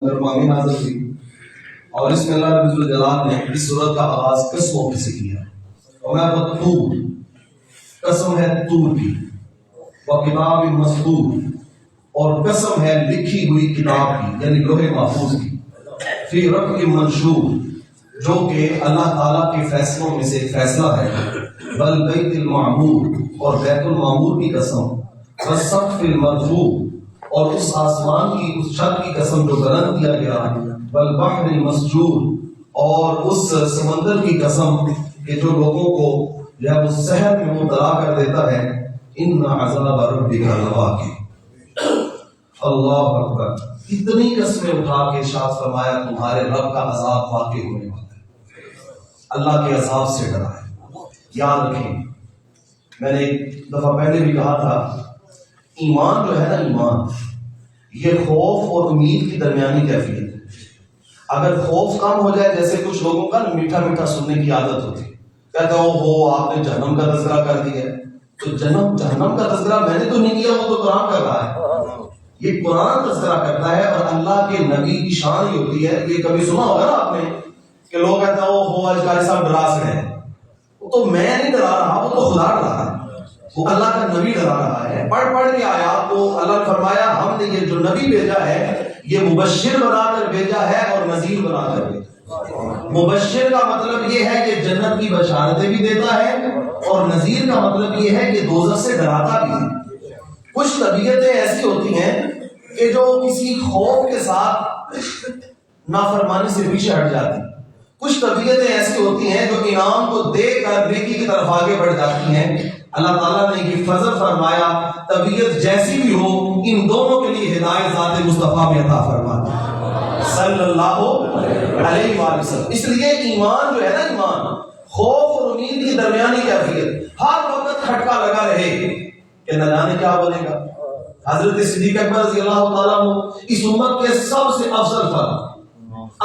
گرمامی نازل ہوئی اور اس میں اللہ رب الجلال نے اس سورت کا آغاز قسموں سے کیا. وما والطور، قسم ہے طور کی، وکتاب مسطور، اور قسم ہے لکھی ہوئی کتاب کی یعنی لوح محفوظ کی، فی رقع منشور، جو کہ اللہ تعالیٰ کے فیصلوں میں سے ایک فیصلہ ہے، والبیت المعمور، اور بیت المعمور کی قسم، والسقف المرفوع، اور اس آسمان کی اس چھت کی قسم جو بلند کیا گیا، والبحر المسجور، اور اس سمندر کی قسم کہ جو لوگوں کو جو ہے وہ سحر میں مبتلا کر دیتا ہے. ان عذاب ربک لواقع. اللہ اکبر. اتنی قسمیں اٹھا کے ارشاد فرمایا تمہارے رب کا عذاب واقع ہونے والا ہے. اللہ کے عذاب سے ڈرا ہے. یاد رکھیں، میں نے ایک دفعہ پہلے بھی کہا تھا، ایمان جو ہے نا، ایمان یہ خوف اور امید کی درمیانی کیفیت ہے. اگر خوف کم ہو جائے، جیسے کچھ لوگوں کا میٹھا میٹھا سننے کی عادت ہوتی ہے، کہتا ہو آپ نے جہنم کا تذکرہ کر دیا ہے، تو جہنم کا تذکرہ میں نے تو نہیں کیا، وہ تو قرآن کر رہا ہے. یہ قرآن تذکرہ کرتا ہے اور اللہ کے نبی کی شان ہی ہوتی ہے. یہ کبھی سنا ہوگا نا آپ نے کہ لوگ کہتا ہو آج قاری صاحب ڈرا سے ہیں، وہ تو میں نہیں ڈرا رہا، وہ تو خدا ڈرا رہا ہے، وہ اللہ کا نبی ڈرا رہا ہے. پڑھ کے آیات کو اللہ نے فرمایا ہم نے یہ جو نبی بھیجا ہے یہ مبشر بنا کر بھیجا ہے اور نذیر بنا کر بھیجا. مبشر کا مطلب یہ ہے کہ جنت کی بشارتیں بھی دیتا ہے، اور نذیر کا مطلب یہ ہے کہ دوزخ سے ڈراتا بھی ہے. کچھ طبیعتیں ایسی ہوتی ہیں کہ جو کسی خوف کے ساتھ نافرمانی سے پیچھے ہٹ جاتی ہیں. کچھ طبیعتیں ایسی ہوتی ہیں جو انعام کو دیکھ کر نیکی کی طرف آگے بڑھ جاتی ہیں. اللہ تعالیٰ نے یہ فضل فرمایا طبیعت جیسی بھی ہو ان دونوں کے لیے ہدایت ذات مصطفیٰ میں عطا فرماتا صلی اللہ علیہ وآلہ وسلم. اس لیے ایمان جو ہے نا، ایمان خوف اور امید کی درمیانی کیفیت، ہر وقت کھٹکا لگا رہے کہ نہ جانے کیا بنے گا. حضرت صدیق اکبر رضی اللہ تعالیٰ عنہ اس امت کے سب سے افضل فرد،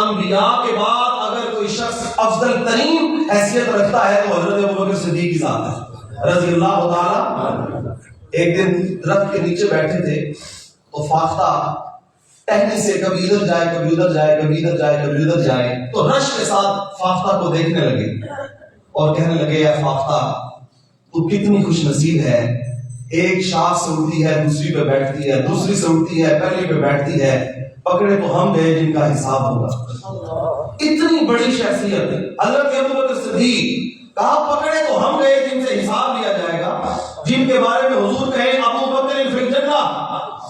انبیاء کے بعد اگر کوئی شخص افضل ترین حیثیت رکھتا ہے تو حضرت ابوبکر صدیق کی ذات ہے رضی اللہ تعالیٰ. ایک دن درخت کے نیچے بیٹھے تھے تو فاختہ ٹہنی سے کبھی ادھر جائے کبھی ادھر جائے، کبھی ادھر جائے کبھی ادھر جائے، تو رش کے ساتھ فاختہ کو دیکھنے لگے اور کہنے لگے اے فاختہ تو کتنی خوش نصیب ہے، ایک شاخ سے اڑتی ہے دوسری پہ بیٹھتی ہے، دوسری سے اڑتی ہے پہلی پہ بیٹھتی ہے، پکڑے تو ہم گئے جن کا حساب ہوگا. اتنی بڑی شخصیت حضرت ابوبکر صدیق، کہا پکڑے تو ہم گئے جن سے حساب لیا جائے گا، جن کے بارے میں حضور کہیں ابوبکر فی الجنہ،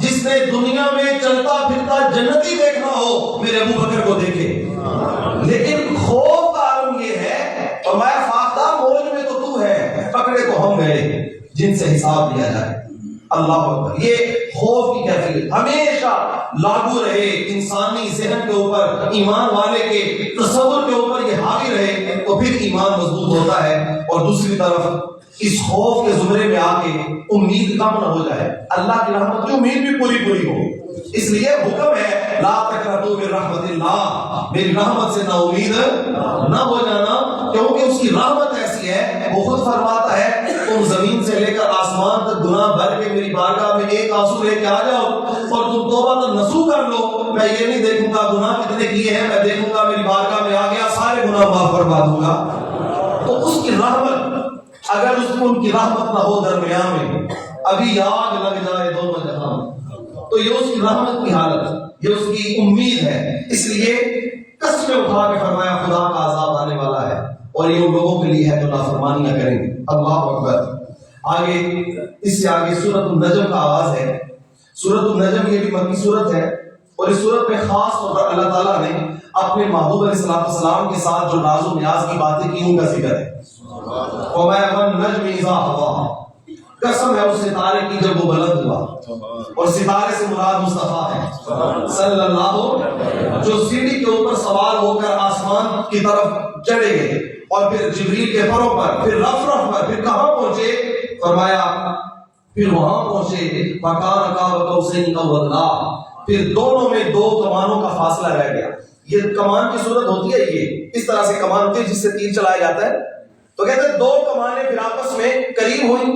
جس نے دنیا میں چلتا پھرتا جنتی دیکھنا ہو میرے ابوبکر کو دیکھے. لیکن خوف کا عالم یہ ہے اور میں فاختہ موج میں تو ہے، پکڑے تو ہم گئے جن سے حساب لیا جائے. اللہ اکبر. یہ خوف کی کیفیت ہمیشہ لاگو رہے انسانی ذہن کے اوپر، ایمان والے کے تصور کے اوپر یہ حاوی رہے تو پھر ایمان مضبوط ہوتا ہے. اور دوسری طرف اس خوف کے زمرے میں آ کے امید کم نہ ہو جائے، اللہ کی رحمت کی امید بھی پوری ہو. اس لیے حکم ہے لا تقنطوا من رحمت اللہ، میری رحمت سے نا امید نہ ہو جانا، کیونکہ اس کی رحمت ایسی ہے وہ خود فرماتا ہے تم زمین سے لے کر آسمان تک گناہ بھر کے میری بارگاہ میں ایک آنسو لے کے آ جاؤ اور تم توبہ تو نسو کر لو، میں یہ نہیں دیکھوں گا گناہ کتنے کیے ہیں، میں دیکھوں گا میری بارگاہ میں آ گیا سارے گناہ معاف فرما دوں گا. تو اس کی رحمت، اگر اس کو ان کی رحمت نہ ہو درمیان میں، ابھی آگ لگ جائے دونوں جہاں، تو یہ اس کی رحمت کی حالت، یہ اس کی امید ہے. اس لیے قسمیں اٹھا کے فرمایا خدا کا عذاب آنے والا ہے اور یہ ان لوگوں کے لیے ہے جو نافرمانیاں کریں گے. اللہ اکبر. آگے اس سے آگے سورۃ النجم کا آغاز ہے. سورۃ النجم یہ بھی مکی سورت ہے اور اس سورت میں خاص طور پر اللہ تعالیٰ نے اپنے محبوب علیہ السلام کے ساتھ جو ناز و نیاز کی باتیں کی ان کا ذکر ہے. وَمَا وَالنَّجْمِ إِذَا هَوَىٰ، قسم ہے اس ستارے کی جب وہ بلند ہوا، اور ستارے سے مراد مصطفیٰ ہے صلی اللہ، جو سیڑھی کے اوپر سوار ہو کر آسمان کی طرف چڑھے گئے اور پھر جبریل کے پروں پر، پھر رف پر، پھر کہاں پہنچے؟ فرمایا پھر وہاں پہنچے فَكَانَ قَابَ قَوْسَيْنِ أَوْ أَدْنَىٰ، پھر دونوں میں دو کمانوں کا فاصلہ رہ گیا. یہ کمان کی صورت ہوتی ہے، یہ اس طرح سے کمان ہوتی ہے جس سے تیر چلایا جاتا ہے. تو کہتے ہیں دو کمانیں پھر آپس میں قریب ہوئیں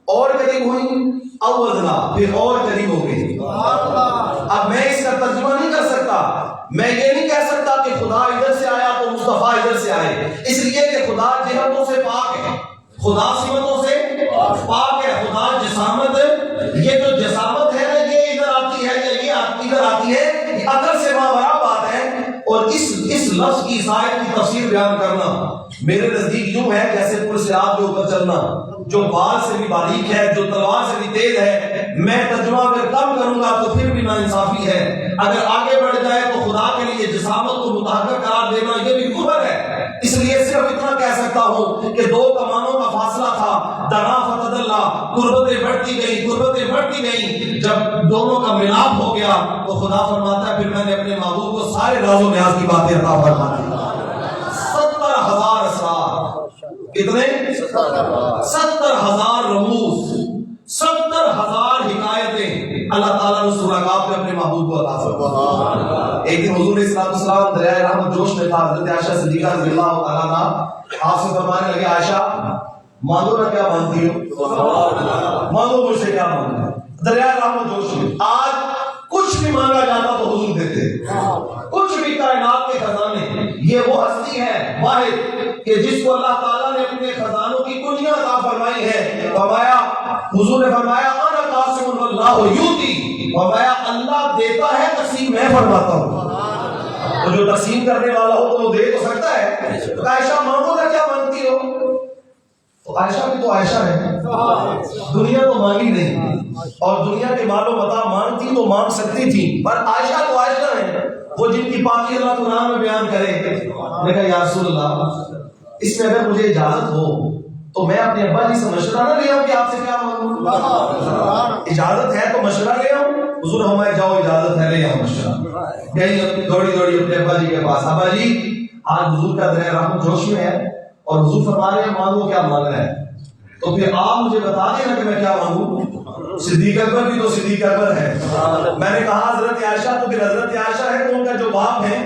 اور قریب ہوئیں، اول نا پھر اور قریب ہو گئی. اب میں اس کا ترجمہ نہیں کر سکتا، میں یہ نہیں کہہ سکتا کہ خدا ادھر سے آیا تو مصطفیٰ ادھر سے آئے، اس لیے کہ خدا جہتوں سے پاک ہے، خدا صفتوں سے پاک ہے، خدا جسامت، یہ جو جسامت ہے نا یہ ادھر آتی ہے یا یہ ادھر آتی ہے، یہ عقل سے ماورا بات ہے۔ اور اس لفظ کی زائد کی تفسیر بیان کرنا میرے نزدیک یوں ہے جیسے پل سے آپ کے اوپر چلنا، جو بال سے بھی باریک ہے، جو تلوار سے بھی تیز ہے۔ میں ترجمہ اگر کم کروں گا تو پھر بھی ناانصافی ہے، اگر آگے بڑھ جائے تو خدا کے لیے جسامت کو متحرک قرار دینا یہ بھی کفر ہے۔ اس لیے صرف اتنا کہہ سکتا ہوں کہ دو کمانوں کا فاصلہ تھا، دنا فتدلا، قربتیں بڑھتی گئیں، جب دونوں کا ملاپ ہو گیا تو خدا فرماتا ہے پھر میں نے اپنے محبوب کو سارے راز و نیاز کی باتیں عطا فرما دی۔ 70,000 اسرار، کتنے؟ 70,000 رموز، 70,000 حکایتیں اللہ تعالیٰ نے سورہ کاف میں اپنے محبوب کو عطا فرمایا۔ ایک دن حضور علیہ السلام دریائے رحمت جوش میں تھا، حضرت عائشہ صدیقہ رضی اللہ تعالیٰ عنہا آپ سے فرمانے لگے عائشہ مانگو نا کیا مانگتی ہو، مانگو مجھ سے کیا مانگنا ہے۔ دریائے رحمت جوش میں آج کچھ بھی مانگا جاتا تو حضور دیتے، کچھ بھی کائنات کے خزانے، یہ وہ ہستی ہے واحد کہ جس کو اللہ تعالیٰ نے اپنے خزانوں کی کنیاں عطا فرمائی ہے۔ فرمایا حضور نے فرمایا انا قاسم واللہ یؤتی، فرمایا اللہ دیتا ہے تقسیم میں فرماتا ہوں، تو جو تقسیم کرنے والا ہو تو وہ دے تو سکتا ہے۔ تو عائشہ مانگو نا کیا مانگتی ہو، تو عائشہ بھی تو عائشہ ہے، دنیا تو مانگی نہیں، اور دنیا کے مال و متاع مانگتی تو مانگ سکتی تھی، پر عائشہ تو عائشہ ہے، وہ جن کی پاکی اللہ قرآن میں بیان کرے۔ میں کہا یا رسول اللہ اس میں اگر مجھے اجازت ہو تو میں اپنے ابا جی سے مشورہ نہ لے آؤں کہ آپ سے کیا مانگوں، اجازت ہے تو مشورہ لے آؤں۔ حضور ہمارے جاؤ اجازت ہے لے آؤ مشورہ، گئی دوڑی اپنے ابا جی کے پاس، ابا جی آج حضور کا دریا رحمت جوش میں ہے اور حضور فرما رہے ہیں مانگو کیا مانگنا ہے، تو پھر آپ مجھے بتا دینا کہ میں کیا مانگوں۔ صدیق اکبر بھی تو صدیق اکبر ہے۔ میں نے کہا حضرت عائشہ تو پھر حضرت عائشہ ہے تو ان کا جو باپ ہے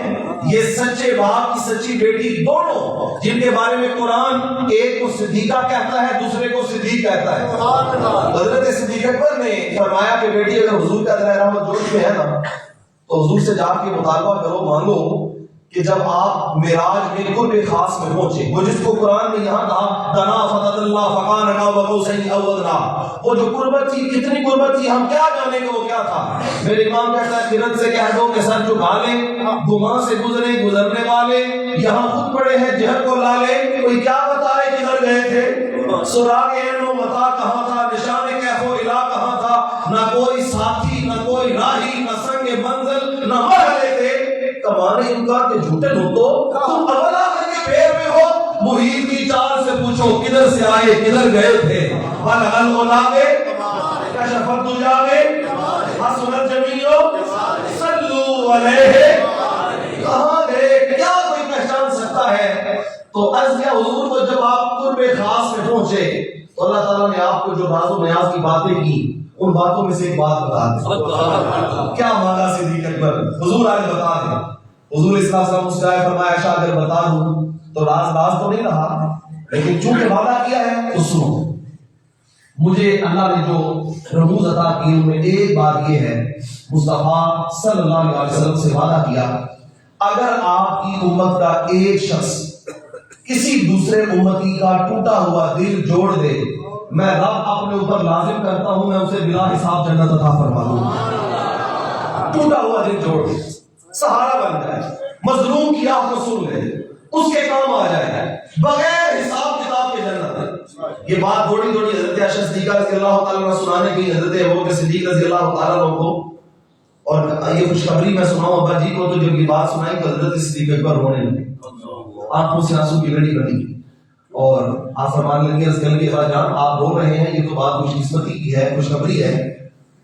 یہ سچے باپ کی سچی بیٹی دونوں، جن کے بارے میں قرآن ایک کو صدیقہ کہتا ہے دوسرے کو صدیق کہتا ہے۔ حضرت صدیق اکبر نے فرمایا کہ بیٹی اگر حضور کا دریا رحمت جوش میں ہے نا تو حضور سے جا کے مطالبہ کرو، مانگو کہ جب آپ معراج میں قرب خاص میں پہنچے، وہ جس کو قرآن میں یہاں کہا دنا فتد اللہ فقان قاب قوسین او ادنی، وہ جو قربت تھی کتنی قربت تھی ہم کیا جانے کہ وہ کیا تھا۔ میرے امام کہتا ہے قرت سے کہہ دو کہ سر جھکا لیں، گما سے گزرنے والے یہاں خود پڑے ہیں جہر کو لا لے، کوئی کیا بتائے کدھر گئے تھے، سراغ عین و متا کہاں تھا، نشان کیف و الا کہاں تھا، نہ کوئی ساتھی نہ کوئی راہی نہ سنگ منزل نہ مرحلے تھے۔ کمانے ان کا کہ جھوٹے ہو تو تم اول آخر کے پیر میں ہو، محیط کی چال سے پوچھو کدھر سے آئے کدھر گئے تھے، وَلَغَلْ اولادے کشفت دجاوے حسنت جمیعو صلو علیہ، کہاں گئے کیا کوئی پہچان سکتا ہے۔ تو عرض کیا حضور کو جب آپ قرب خاص میں پہنچے تو اللہ تعالیٰ نے آپ کو جو راز و نیاز کی باتیں کی ان باتوں میں سے ایک بات بتا دیں، کیا مانگا صدیق اکبر، حضور آج بتا دیں۔ حضور صلی اللہ علیہ وسلم مسکرائے فرمایا عائشہ اگر بتا دوں تو راز تو نہیں رہا، لیکن چونکہ وعدہ کیا ہے تو سنو، مجھے اللہ نے جو رموز عطا کی ان میں ایک بات یہ ہے، مصطفیٰ صلی اللہ علیہ وسلم سے وعدہ کیا اگر آپ کی امت کا ایک شخص کسی دوسرے امتی کا ٹوٹا ہوا دل جوڑ دے، میں رب اپنے اوپر لازم کرتا ہوں میں اسے بلا حساب جنت عطا فرما دوں۔ ٹوٹا ہوا دل جوڑ دے، سہارا بن جائے، مظلوم کی آہ کو سن لے، اس کے کام آ جائے بغیر حساب کتاب کے جنت۔ یہ بات دوڑی حضرت عائشہ صدیقہ رضی اللہ تعالیٰ عنہ سنانے کی، حضرت ابوبکر صدیق رضی اللہ تعالیٰ عنہ کو، اور یہ خوشخبری میں سناؤں ابا جی کو، تو جب یہ بات سنائی تو حضرت صدیق اکبر رونے لگے، آنکھوں سے آنسو کی گڑی بڑی، اور آپ فرمان لگے اس گل کے بعد جان آپ رو رہے ہیں، یہ تو بات خوش قسمتی کی ہے، خوشخبری ہے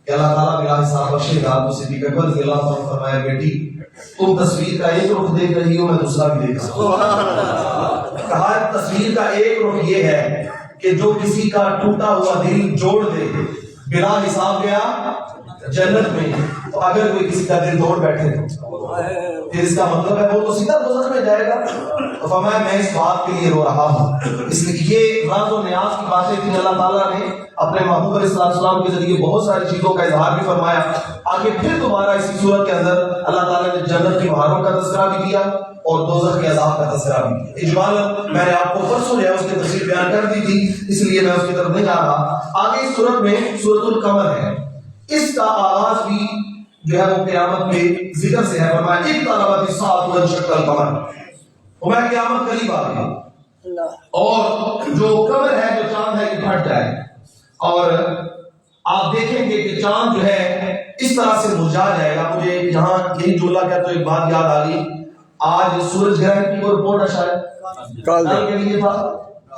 کہ اللہ تعالیٰ بلا حساب بخشے گا۔ تو صدیق اکبر رضی اللہ تعالیٰ عنہ فرمایا بیٹی تم تصویر کا ایک رخ دیکھ رہی ہو، میں دوسرا بھی دیکھ رہا ہوں۔ کہا تصویر کا ایک رخ یہ ہے کہ جو کسی کا ٹوٹا ہوا دل جوڑ دے بلا حساب گیا جنت میں، تو اگر کوئی کسی کا دل توڑ بیٹھے پھر اس کا مطلب ہے وہ تو سیدھا دوزخ میں جائے گا. تو فرمایا میں اس بات کے لیے رو رہا ہوں. اس لیے یہ راز و نیاز کی باتیں تھیں. اللہ تعالیٰ نے اپنے محبوب علیہ السلام کے ذریعے بہت ساری چیزوں کا اظہار بھی فرمایا. آگے پھر دوبارہ اسی صورت کے اندر اللہ تعالیٰ نے جنت کی بہاروں کا تذکرہ بھی کیا اور دوزخ کے عذاب کا تذکرہ بھی کیا. اجمالاً میں نے آپ کو پرسوں جو ہے اس کی تفصیل بیان کر دی تھی, اس لیے میں اس کی طرف نہیں جا رہا. آگے اس صورت میں سورۃ القمر ہے. اس کا آغاز بھی جو ہے وہ قیامت کے ذکر سے ہے. فرمایا اقتربت الساعۃ وانشق القمر, فرمایا قیامت قریب آ گئی اور جو قمر ہے, جو چاند ہے, یہ پھٹ جائے اور آپ دیکھیں گے کہ چاند جو ہے اس طرح سے مرجھا جائے گا. مجھے یہاں یہی جملہ کہتا تو ایک بات یاد آ گئی. آج سورج گرہن کی کوئی رپورٹ ہے شاید کل کے لیے تھا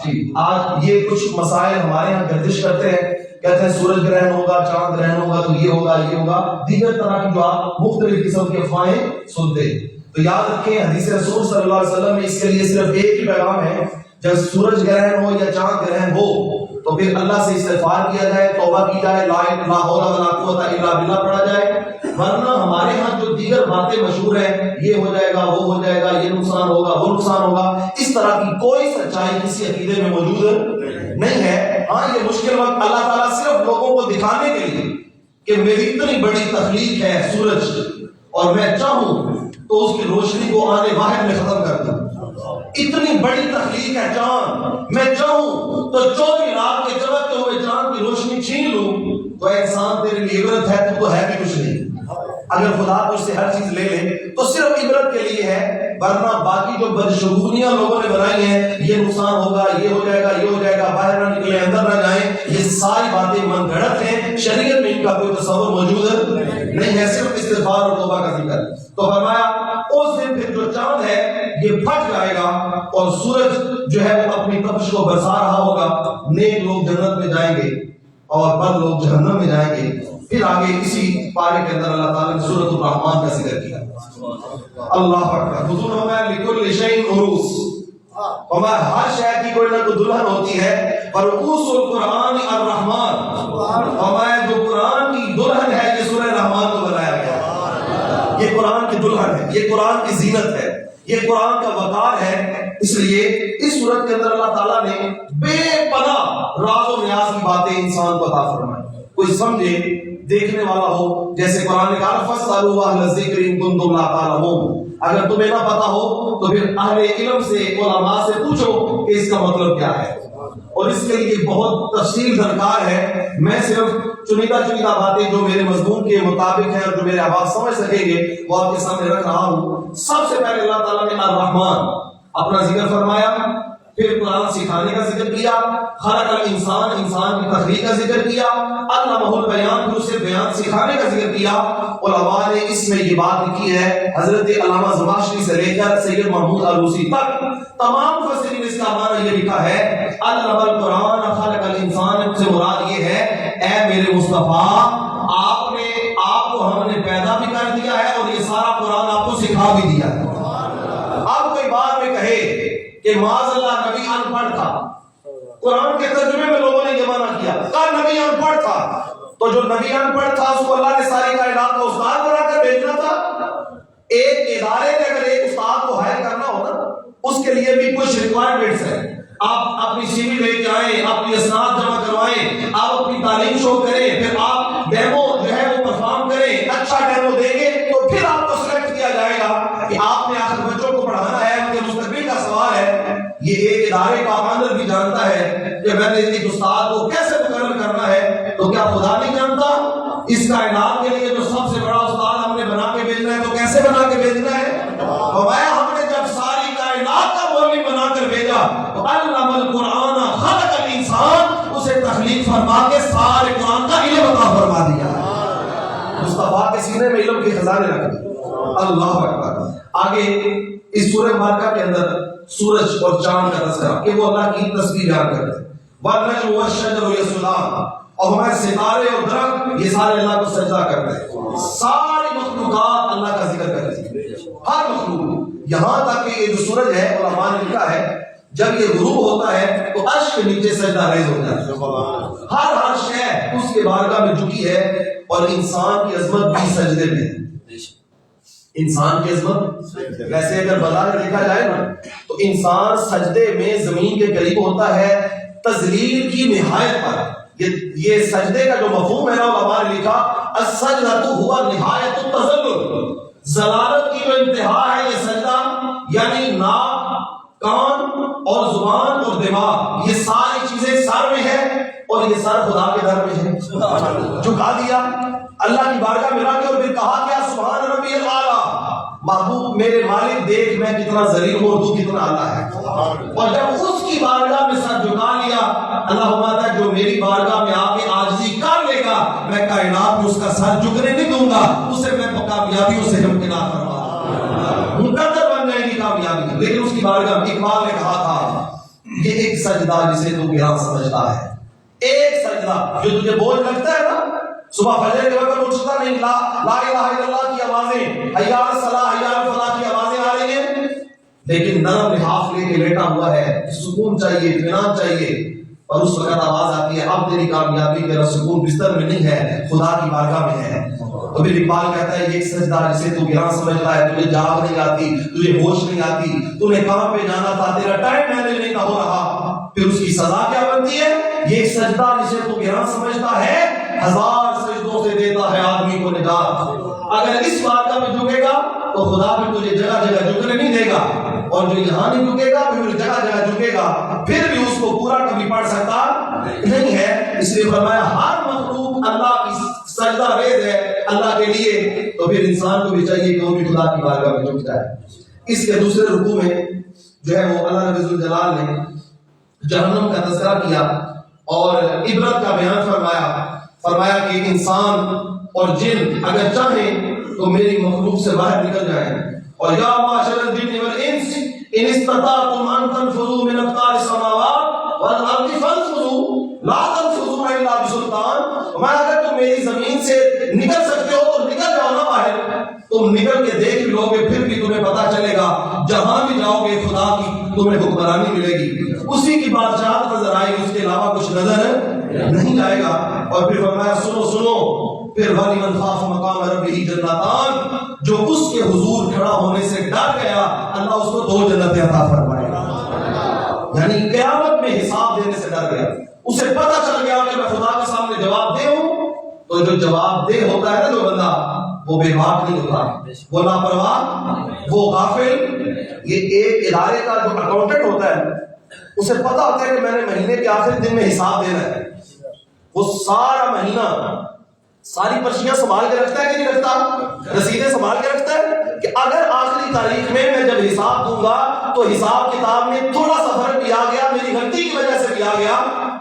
جی. آج یہ کچھ مسائل ہمارے یہاں گردش کرتے ہیں, کہتے ہیں سورج گرہن ہوگا, چاند گرہن ہوگا تو یہ ہوگا, یہ ہوگا, دیگر طرح کی جو آپ مختلف قسم کی افواہیں سنتے. تو یاد رکھیں حدیث رسول صلی اللہ علیہ وسلم میں اس کے لیے صرف ایک ہی پیغام ہے. جب سورج گرہن ہو یا چاند گرہن ہو تو پھر اللہ سے استغفار کیا جائے, توبہ کی جائے, لا حول ولا قوت الا باللہ پڑھا جائے. ورنہ ہمارے ہاں جو دیگر باتیں مشہور ہیں, یہ ہو جائے گا, وہ ہو جائے گا, یہ نقصان ہوگا, وہ نقصان ہوگا, اس طرح کی کوئی سچائی کسی عقیدے میں موجود نہیں ہے. ہاں یہ مشکل وقت اللہ تعالیٰ صرف لوگوں کو دکھانے کے لیے کہ میری اتنی بڑی تخلیق ہے سورج اور میں چاہوں تو اس کی روشنی کو آنے واحد میں ختم کر دوں. اتنی بڑی تخلیق ہے چاند, میں چاہوں تو 24 رات کے چمکتے ہوئے چاند کی روشنی چھین لوں تو انسان تیرے لیے عبرت ہے, تو ہے بھی کچھ نہیں. اگر خدا تجھ سے ہر چیز لے لے تو صرف عبرت کے لیے ہے, ورنہ باقی جو بدشگونیاں لوگوں نے بنائی ہیں, یہ نقصان ہوگا, یہ ہو جائے گا, یہ ہو جائے گا, باہر نہ نکلے, اندر نہ جائیں, یہ ساری باتیں من گھڑت ہیں. شریعت میں ان کا کوئی تصور موجود نہیں ہے, صرف استغفار اور توبہ کا ذکر. تو فرمایا اس دن پھر جو چاند ہے یہ پھٹ جائے گا اور سورج جو ہے وہ اپنی تپش کو برسا رہا ہوگا. نیک لوگ جنت میں جائیں گے اور بد لوگ جہنم میں جائیں گے. پھر آگے اسی پارے کے اندر اللہ تعالیٰ نے سورۃ الرحمن کا ذکر کیا. اللہ اکبر. حضور ہمیں لکل شیء عروس, ہمارے ہر شے کی کوئی نہ کوئی دلہن ہوتی ہے. پر عروس القرآن الرحمن, ہمارے جو قرآن کی دلہن ہے یہ سورہ رحمان کو بنایا گیا. یہ قرآن کی دلہن ہے, یہ قرآن کی زینت ہے, یہ قرآن کا وقار ہے. اس لیے اس صورت کے اندر اللہ تعالیٰ نے بے پناہ راز و نیاز کی باتیں انسان کو عطا فرمائی. کوئی سمجھے, دیکھنے والا ہو, جیسے قرآن نے کہا فَاسْأَلُوا أَهْلَ الذِّكْرِ إِن كُنتُمْ لَا تَعْلَمُونَ, اگر تمہیں نہ پتا ہو تو پھر اہل علم سے, علماء سے پوچھو کہ اس کا مطلب کیا ہے. اور اس کے لیے بہت تفصیل درکار ہے. میں صرف چنیدہ باتیں جو میرے مضمون کے مطابق ہیں اور جو میرے احباب سمجھ سکیں گے وہ آپ کے سامنے رکھ رہا ہوں. سب سے پہلے اللہ تعالیٰ نے الرحمن اپنا ذکر فرمایا, پھر قرآن سکھانے کا ذکر کیا, خلق الانسان, انسان کی تخلیق کا ذکر کیا, علمہ البیان, پھر اسے بیان سکھانے کا ذکر کیا. علماء نے اس میں یہ بات لکھی ہے, حضرت علامہ زمخشری سے لے کر سید محمود آلوسی تک تمام مفسرین نے اس کا معنی یہ لکھا ہے علم القرآن خلق الانسان سے مراد یہ ہے اے میرے مصطفیٰ آپ کو ہم نے پیدا بھی کر دیا ہے اور یہ سارا قرآن آپ کو سکھا بھی دیا ہے. اب کوئی بات میں کہے کہ معاذ اللہ نبی ان پڑھ تھا, قرآن کے ترجمے میں لوگوں نے یہ مانا کیا کہ نبی ان پڑھ تھا, تو جو نبی ان پڑھ تھا اس کو اللہ نے ساری کائنات کا استاد بنا کر بھیجنا تھا. ایک ادارے میں اگر ایک استاد کو ہائر کرنا ہوگا اس کے لیے بھی کچھ ریکوائرمنٹس ہیں. آپ اپنی سی وی لے کے آئیں, اپنی اسناد جمع کروائیں, آپ اپنی تعلیم شو کریں, پھر آپ ڈیمو جو ہے وہ پرفارم کریں, اچھا ڈیمو دیں گے تو پھر آپ کو سلیکٹ کیا جائے گا کہ آپ نے آخر بچوں کو پڑھانا ہے, ان کے مستقبل کا سوال ہے. یہ ایک ادارے کا آنر بھی جانتا ہے کہ میں نے ایک استاد کو کیسے مقرر کرنا ہے, تو کیا خدا نہیں جانتا؟ اس کائنات کے لیے جو سب سے بڑا استاد ہم نے بنا کے بھیجنا ہے تو کیسے بنا کے بھیجنا ہے؟ ہم نے جب ساری کائنات کا مولوی بنا کر بھیجا تو علم القرآن خلق الانسان, اسے تخلیق فرما کے سارے قرآن کا علم عطا فرما دیا. مصطفیٰ کے سینے میں علم کے خزانے رکھ دیے. اللہ اکبر. آگے اس سورہ مبارکہ کے اندر سورج اور چاند کا تذکرہ کہ وہ اللہ کی تصویر بیان کرتے ہیں. وَالنَّجْمُ وَالشَّجَرُ يَسْجُدَانِ, اور ہمارے ستارے اور درخت یہ سارے اللہ کو سجدہ کرتے ہیں. ساری مخلوقات اللہ کا ذکر کر رہی ہے, ہر مخلوق. یہاں تک کہ یہ جو سورج ہے علماء نے لکھا ہے جب یہ غروب ہوتا ہے تو عرش کے نیچے سجدہ ریز ہو جاتا ہے. ہر شے اس کے بارگاہ میں جھکی ہے اور انسان کی عظمت بھی سجدے میں ہے. انسان کی عظمت. ویسے اگر بظاہر دیکھا جائے نا تو انسان سجدے میں زمین کے قریب ہوتا ہے تذلیل کی نہایت پر. یہ سجدے کا جو مفہوم ہے نا علماء نے لکھا السجدۃ ہوا نہایت التذلل. ذلالت کی جو انتہا ہے یہ سجدہ، یعنی ناک، کان اور زبان اور دماغ یہ ساری چیزیں سر میں ہے اور یہ سر خدا کے در میں ہے. جھکا دیا اللہ کی بارگاہ میں رکھ کے اور پھر کہا کیا سبحان ربی الاعلیٰ، محبوب میرے مالک دیکھ میں کتنا ذلیل ہوں اور تو کتنا اعلیٰ ہے. اور جب اس کی بارگاہ میں سر جھکا لیا اللہ فرماتا ہے جو میری بارگاہ میں آ کے عاجزی کر لے گا میں کائنات میں اس کا سر جھکنے نہیں دوں گا، اسے میں کامیابیوں سے ہمکنار فرما مقدر بن جائے گی کامیابی. لیکن اس کی بارگاہ میں اقبال نے کہا تھا یہ ایک سجدہ جسے تو گران سمجھتا ہے، ایک سجدہ جو تجھے بوجھ لگتا ہے نا، صبح فجر کے وقت اٹھتا نہیں، لا الہ الا اللہ کی آوازیں، حی علی الصلاۃ حی علی الفلاح کی آوازیں آ رہی ہیں، لیکن نرم لحاف لے کے لیٹا ہوا ہے، سکون چاہیے، اطمینان چاہیے، اور اس وقت آواز آتی ہے اب تیری کامیابی تیرا سکون بستر میں نہیں ہے خدا کی بارگاہ میں ہے. تو پھر اقبال کہتا ہے یہ ایک سجدہ جسے تو گراں سمجھتا ہے، تجھے جاگ نہیں آتی، تجھے ہوش نہیں آتی، تمہیں کام پہ جانا تھا، تیرا ٹائم مینج نہیں ہو رہا، پھر اس کی سزا کیا بنتی ہے؟ یہ ایک سجدہ جسے تو گراں سمجھتا ہے 1000 سجدوں سے دیتا ہے آدمی کو نجات. اگر اس بارگاہ میں جھکے گا تو خدا پھر تجھے جگہ جگہ جھکنے نہیں دے گا، اور جو یہاں نہیں جھکے گا پھر جگہ جگہ جھکے گا، پھر بھی اس کو پورا کبھی پڑھ سکتا نہیں ہے. اس لیے فرمایا ہر مخلوق اللہ کی سجدہ ریز ہے اللہ کے لیے، تو پھر انسان کو بھی چاہیے کہ وہ بھی خدا کی بارگاہ میں جھک جائے. اس کے دوسرے رکوع میں جو ہے وہ اللہ رب الجلال نے جہنم کا تذکرہ کیا اور عبرت کا بیان فرمایا کہ انسان اور جن اگر چاہیں تو میری مخلوق سے باہر نکل جائیں. اور یا معاشر الجن والانس ان استطعتم ان تنفذوا من اقطار السماوات والارض فانفذوا لا تنفذون الا بسلطان. میں اگر تم میری زمین سے نکل سکتے ہو تو نکل جاؤ نا باہر. تم نکل کے دیکھ لو گے پھر بھی تمہیں پتا چلے گا جہاں بھی جاؤ گے خدا کی تمہیں حکمرانی ملے گی، اسی کی بادشاہت نظر آئے گی، اس کے علاوہ کچھ نظر نہیں جائے گا. اور پھر فرمایا سنو پھر وَلِمَنْ خَافَ مَقَامَ رَبِّهِ جَنَّتَانِ، جو اس کے حضور کھڑا ہونے سے ڈر گیا اللہ اس کو 2 جنتیں عطا فرمائے گا. یعنی قیامت میں حساب دینے سے ڈر گیا، اسے پتہ چل گیا کہ میں خدا کے سامنے جواب دے ہوں. تو جو جواب دے ہوتا ہے نا جو بندہ وہ بے باک نہیں ہوتا، وہ لاپرواہ، وہ غافل. یہ ایک ادارے کا جو اکاؤنٹنٹ ہوتا ہے اسے پتہ ہوتا ہے کہ میں نے مہینے کے آخری دن میں حساب دینا ہے، وہ سارا مہینہ ساری پرچیاں سنبھال کے رکھتا ہے کہ نہیں رکھتا، رسیدیں سنبھال کے رکھتا ہے کہ اگر آخری تاریخ میں جب حساب دوں گا تو حساب کتاب میں تھوڑا سا فرق بھی آ گیا، میری غلطی کی وجہ سے بھی آ گیا،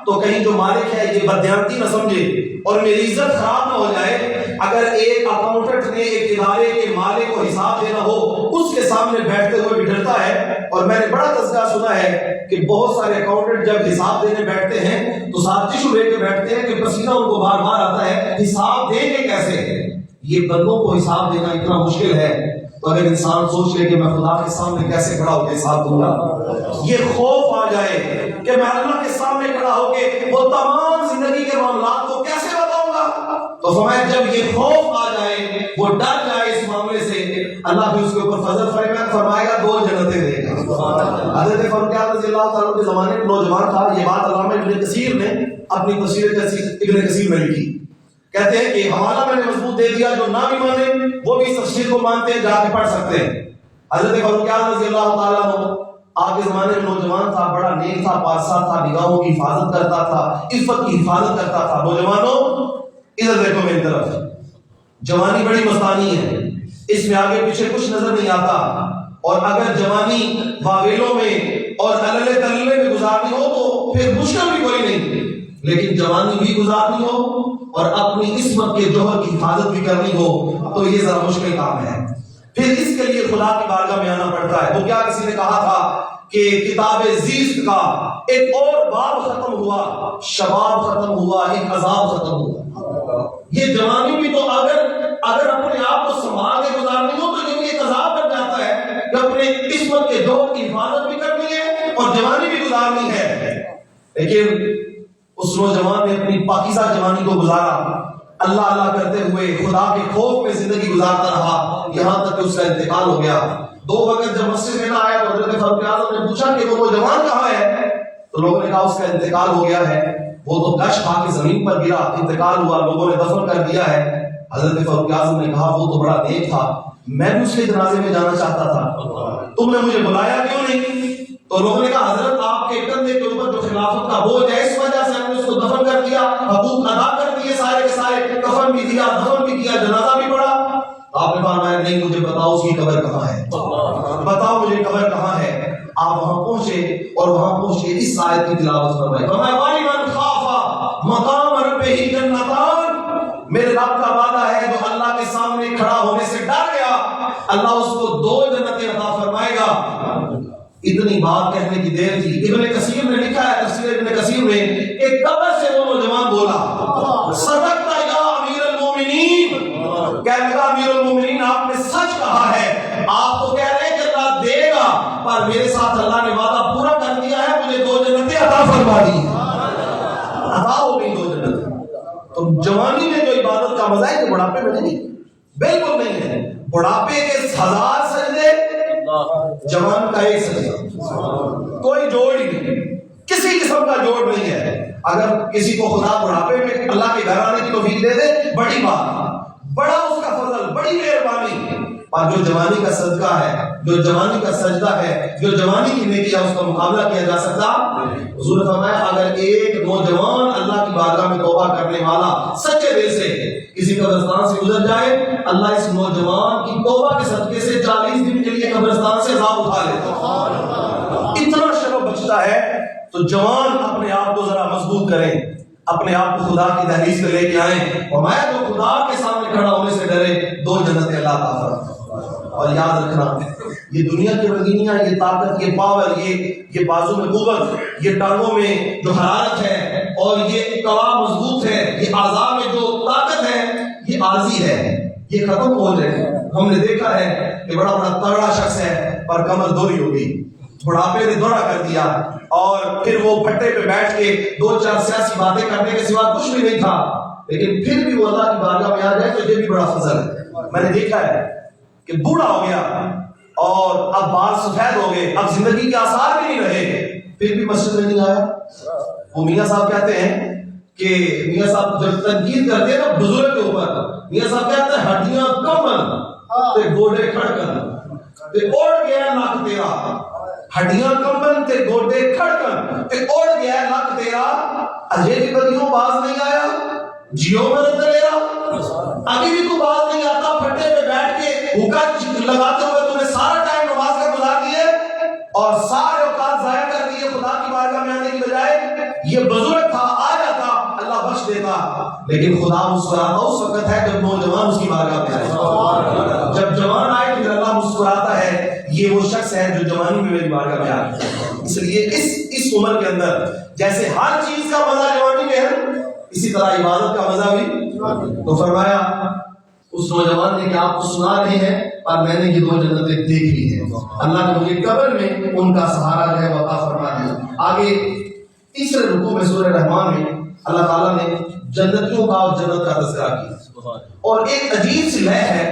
تو کہیں جو مالک ہے یہ بددیانتی نہ سمجھے اور میری عزت خراب نہ ہو جائے. اگر ایک اکاؤنٹنٹ نے ایک ادارے کے مالک کو حساب دینا ہو اس کے سامنے بیٹھتے ہوئے بھی ڈرتا ہے. اور میں نے بڑا تذکرہ سنا ہے کہ بہت سارے اکاؤنٹنٹ جب حساب دینے بیٹھتے ہیں تو ساتھ ٹشو لے کے بیٹھتے ہیں کہ پسینہ ان کو بار بار آتا ہے، حساب دیں گے کیسے؟ یہ بندوں کو حساب دینا اتنا مشکل ہے، تو اگر انسان سوچ لے کہ میں خدا کے سامنے کیسے کھڑا ہو کے حساب دوں گا، یہ خوف آ جائے کہ میں اللہ کے سامنے کھڑا ہو کے وہ تمام زندگی کے معاملات کو کیسے بتاؤں گا، تو فرمایا جب یہ خوف آ جائے، وہ ڈر جائے اس معاملے سے، اللہ بھی اس کے اوپر فضل فرمائے گا، 2 جنتیں دے گا. حضرت فاروق رضی اللہ تعالیٰ کے زمانے میں نوجوان تھا، یہ بات علامہ ابن کثیر نے اپنی تفسیر ابن کثیر میں لکھی. کہتے ہیں کہ حوالہ میں نے مضبوط دے دیا، جو نہ بھی مانے وہ بھی اس تفسیر کو مانتے ہیں، جا کے پڑھ سکتے ہیں. حضرت فاروق رضی اللہ تعالیٰ عنہ آپ کے زمانے میں نوجوان تھا، بڑا نیک تھا، پارسا تھا، نگاہوں کی حفاظت کرتا تھا، عفت کی حفاظت کرتا تھا. نوجوانوں ادھر دیکھو میری طرف، جوانی بڑی مستانی ہے، اس میں آگے پیچھے کچھ نظر نہیں آتا، اور اگر جوانی واویلوں میں اور اللے تللے میں گزارنی ہو تو پھر مشکل بھی کوئی نہیں، لیکن جوانی بھی گزارنی ہو اور اپنی عصمت کے جوہر کی حفاظت بھی کرنی ہو تو یہ ذرا مشکل کام ہے. پھر اس کے لیے خدا کی بارگاہ میں آنا پڑتا ہے. وہ کیا کسی نے کہا تھا کہ کتاب زیست کا ایک اور باب ختم ہوا، شباب ختم ہوا، ایک عذاب ختم ہوا. یہ جوانی بھی تو اگر اپنے آپ کو سنبھال کے گزارنی ہو تو یہ ایک عذاب بن جاتا ہے کہ اپنے قسمت کے جوہر کی حفاظت بھی کرنی ہے اور جوانی بھی گزارنی ہے. لیکن اس نوجوان نے اپنی پاکیزہ جوانی کو گزارا، اللہ اللہ کرتے ہوئے خدا کے خوف میں زندگی گزارتا رہا یہاں تک کہ اس کا انتقال ہو گیا۔ 2 وقت جب مسجد میں نہ آیا تو حضرت فاروق اعظم نے پوچھا کہ وہ نوجوان کہاں ہے؟ تو لوگوں نے کہا اس کا انتقال ہو گیا ہے، وہ تو گش کھا کے زمین پر گرا، انتقال ہوا، لوگوں نے دفن کر دیا ہے۔ حضرت فاروق اعظم نے کہا وہ تو بڑا نیک تھا، میں بھی اس کے جنازے میں جانا چاہتا تھا، تم نے مجھے بلایا کیوں نہیں؟ تو لوگوں نے کہا حضرت آپ کے کندھے کے اوپر جو خلافت کا بوجھ ہے اس وجہ سے ہم نے اس کو دفن کر دیا، حقوق ادا کر دیے سارے کے سارے، کفن بھی دیا، دفن بھی کیا، جنازہ بھی پڑھا۔ آپ نے فرمایا نہیں، مجھے بتاؤ اس کی قبر کہاں ہے، بتاؤ مجھے قبر کہاں ہے۔ آپ وہاں پہنچے اور وہاں پہنچ کے اس آیت کی تلاوت فرمائی، فرمایا وَلِمَنْ خَافَ مَقَامَ رَبِّهِ جَنَّتَانِ، میرے رب کا وعدہ ہے جو اللہ کے سامنے کھڑا ہونے سے ڈر گیا اللہ اس کو 2 جنتیں عطا فرمائے گا۔ اتنی بات کہنے کی دیر تھی، ابن کثیر نے لکھا ہے، تفسیر ابن کثیر میں، ایک قبر سے وہ نوجوان بولا صدقت یا امیر المومنین، کہنے لگا امیر المومنین آپ نے سچ کہا ہے، آپ تو کہہ رہے ہیں کہ اللہ دے گا پر میرے ساتھ اللہ نے وعدہ پورا کر دیا ہے، مجھے 2 جنتیں عطا فرما دی، عطا ہو گئی 2 جنتیں۔ تو جوانی میں جو عبادت کا مزہ ہے کہ بڑھاپے میں نہیں، بالکل نہیں ہے۔ بڑھاپے کے 1000 سجدے، جوان کا 1 سجدہ، کوئی جوڑ ہی نہیں، کسی قسم کا جوڑ نہیں ہے۔ اگر کسی کو خدا بڑھاپے میں اللہ کے گھر آنے کی توفیق دے دے بڑی بات، بڑا اس کا فضل، بڑی مہربانی، اور جو جوانی کا صدقہ ہے، جو جوانی کا سجدہ ہے، جو جوانی کی نیکی ہے اس کا مقابلہ کیا جا سکتا؟ حضور نے فرمایا اگر ایک نوجوان اللہ کی بارگاہ میں توبہ کرنے والا سچے دل سے کسی قبرستان سے گزر جائے، اللہ اس نوجوان کی توبہ کے صدقے سے 40 دن کے لیے قبرستان سے عذاب اٹھا لیتا، اتنا شرف بچتا ہے۔ تو جوان اپنے آپ کو ذرا مضبوط کریں، اپنے آپ کو خدا کی دہلیز پہ لے کے آئیں، اور میں جو خدا کے سامنے کھڑا ہونے سے ڈرے 2 جنتیں اللہ عطا فرمائے۔ اور یاد رکھنا یہ دنیا کی رنگینیاں، یہ طاقت، یہ پاور، یہ بازو میں قوت، یہ ٹانگوں میں جو حرارت ہے اور یہ قوا مضبوط ہے، یہ اعضاء میں جو طاقت ہے، یہ عارضی ہے، یہ ختم ہو جائے۔ ہم نے دیکھا ہے کہ بڑا بڑا تگڑا شخص ہے پر کمر دوری ہو گئی، بڑھاپے نے دورہ کر دیا، اور پھر وہ پھٹے پہ بیٹھ کے 2-4 سیاسی باتیں کرنے کے سوا کچھ بھی نہیں تھا، لیکن پھر بھی وہ اللہ کی بارگاہ میں آ جائے تو یہ بھی بڑا فضل ہے۔ میں نے دیکھا ہے کہ بوڑھا ہو گیا اور اب بال سفید ہو گئے، اب زندگی کے آثار بھی نہیں رہے، پھر بھی مسجد میں نہیں آیا۔ وہ میاں صاحب کہتے ہیں کہ میاں صاحب جب تنقید کرتے ہیں نا بزرگ کے اوپر، میاں صاحب کہتے ہیں ہڈیاں کمن تے گوڑے کھڑکن تے اڑ گیا نک تیرا، ہڈیاں کمبن تے گوڑے کھڑکن تے اڑ گیا نک تیرا، اجے بھی بدیوں باز نہیں آیا، جیو مرد تیرا، ابھی بھی تو باز نہیں آتا، پھٹے پہ بیٹھ کے ہوکا لگاتے ہوئے تم نے سارا ٹائم نماز کا گزار دیے اور سارے اوقات ضائع کر دیے خدا کی بارگاہ میں آنے کی بجائے۔ یہ بزرگ تھا، آ جاتا، اللہ بخش دیتا، لیکن خدا مسکراتا اس وقت ہے جب نوجوان اس کی بارگاہ میں آئے، جب جوان آئے تو اللہ مسکراتا ہے، یہ وہ شخص ہے جو جوانی میں میری بارگاہ میں آئے۔ اس لیے اس عمر کے اندر جیسے ہر چیز کا مزہ جوانی میں ہے، اسی طرح عبادت کا مزہ بھی۔ تو فرمایا اس نوجوان نے کہ آپ کو سنا رہے ہیں اور میں نے یہ 2 جنتیں دیکھ لی ہیں، اللہ نے مجھے قبر میں ان کا سہارا جو ہے عطا فرما دیا۔ آگے تیسرے رکوع میں سورہ رحمان میں اللہ تعالیٰ نے جنتیوں کا اور جنت کا تذکرہ کیا، اور ایک عجیب سی لے ہے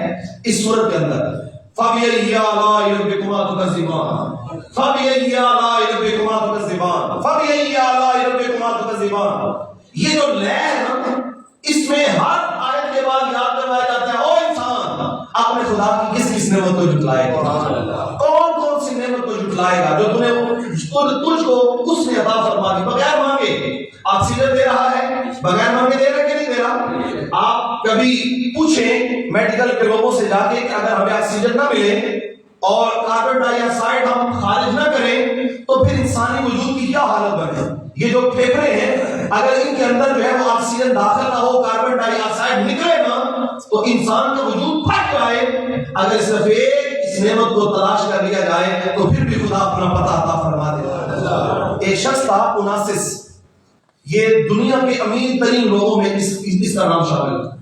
اس سورت کے اندر، فَبِأَيِّ آلَاءِ رَبِّكُمَا تُكَذِّبَانِ فَبِأَيِّ آلَاءِ رَبِّكُمَا تُكَذِّبَانِ فَبِأَيِّ آلَاءِ رَبِّكُمَا تُكَذِّبَانِ۔ یہ جو لے ہے نا، اس میں ہر آیت کے بعد یاد کروایا جاتا ہے، او انسان اپنے خدا کی کس کس نعمت کو جھٹلائے گا، کون کون سی نعمت کو جھٹلائے گا جو تجھ کو اس نے عطا فرما دی بغیر مانگے۔ آکسیجن دے رہا ہے، بغیر مانگے دے رہا ہے کہ نہیں دے رہا؟ آپ کبھی پوچھیں میڈیکل کے لوگوں سے جا کے کہ اگر ہمیں آکسیجن نہ ملے اور کاربن ڈائی آکسائڈ ہم خارج نہ کریں تو پھر انسانی وجود کی کیا حالت بنے؟ یہ جو پھیپھڑے ہیں اگر ان کے اندر جو ہے وہ آکسیجن داخل نہ ہو، کاربن ڈائی آکسائڈ نکلے نا تو انسان کا وجود پھٹ جائے۔ اگر صرف اس نعمت کو تلاش کر لیا جائے تو پھر بھی خدا اپنا پتہ عطا فرما دیتا۔ ایک شخص تھا اوناسس، یہ دنیا کے امیر ترین لوگوں میں اس کا نام شامل ہے۔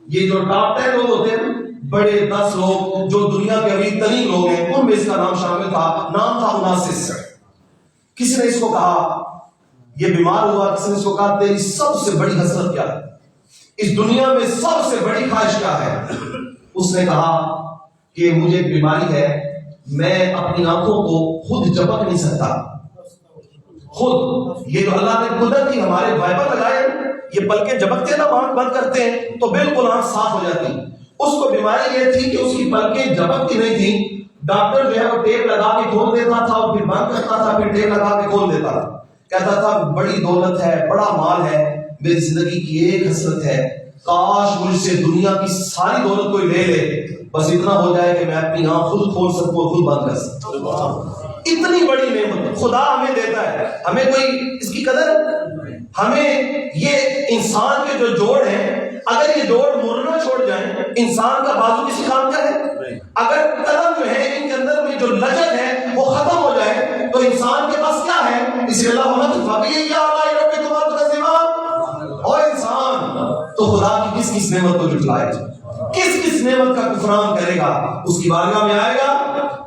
یہ جو ٹاپ 10 لوگ ہوتے ہیں، بڑے 10 لوگ جو دنیا کے امیر ترین لوگ ہیں، ان میں اس کا نام شامل تھا، نام تھا اوناسس۔ کسی نے اس کو کہا، یہ بیمار ہوا، کسی نے اس کو کہا تیری سب سے بڑی حسرت کیا ہے؟ اس دنیا میں سب سے بڑی خواہش کیا ہے؟ اس نے کہا کہ مجھے بیماری ہے، میں اپنی آنکھوں کو خود جھپک نہیں سکتا. خود یہ جو اللہ نے قدرت کی ہمارے وائپر لگائے، یہ پلکیں جھپکتے ہیں نا، آنکھ بند کرتے ہیں تو بالکل آنکھ صاف ہو جاتی. اس کو بیماری یہ تھی کہ اس کی پلکیں جھپکتی نہیں تھی. ڈاکٹر جو ہے وہ ٹیپ لگا کے کھول دیتا تھا اور پھر بند کرتا تھا، پھر ٹیپ لگا کے کھول دیتا تھا. کہتا تھا بڑی دولت ہے، بڑا مال ہے، میری زندگی کی ایک حسرت ہے، کاش مجھ سے دنیا کی ساری دولت کوئی لے لے، بس اتنا ہو جائے کہ میں اپنی آنکھ خود کھول سکوں اور خود بند کر سکوں. اتنی بڑی نعمت خدا ہمیں دیتا ہے، ہمیں کوئی اس کی قدر. ہمیں یہ انسان کے جو جوڑ ہیں، اگر یہ جوڑ مرنا چھوڑ جائیں، انسان کا بازو کسی کام کا ہے؟ اگر قدم جو ہے ان کے اندر میں جو لچک ہے وہ ختم ہو جائے تو انسان کے پاس کیا ہے؟ اس لیے اللہ اور انسان تو خدا کی کس کس نعمت کو جھٹلائے، کس کس نعمت کا کفران کرے گا، اس کی بارگاہ میں آئے گا،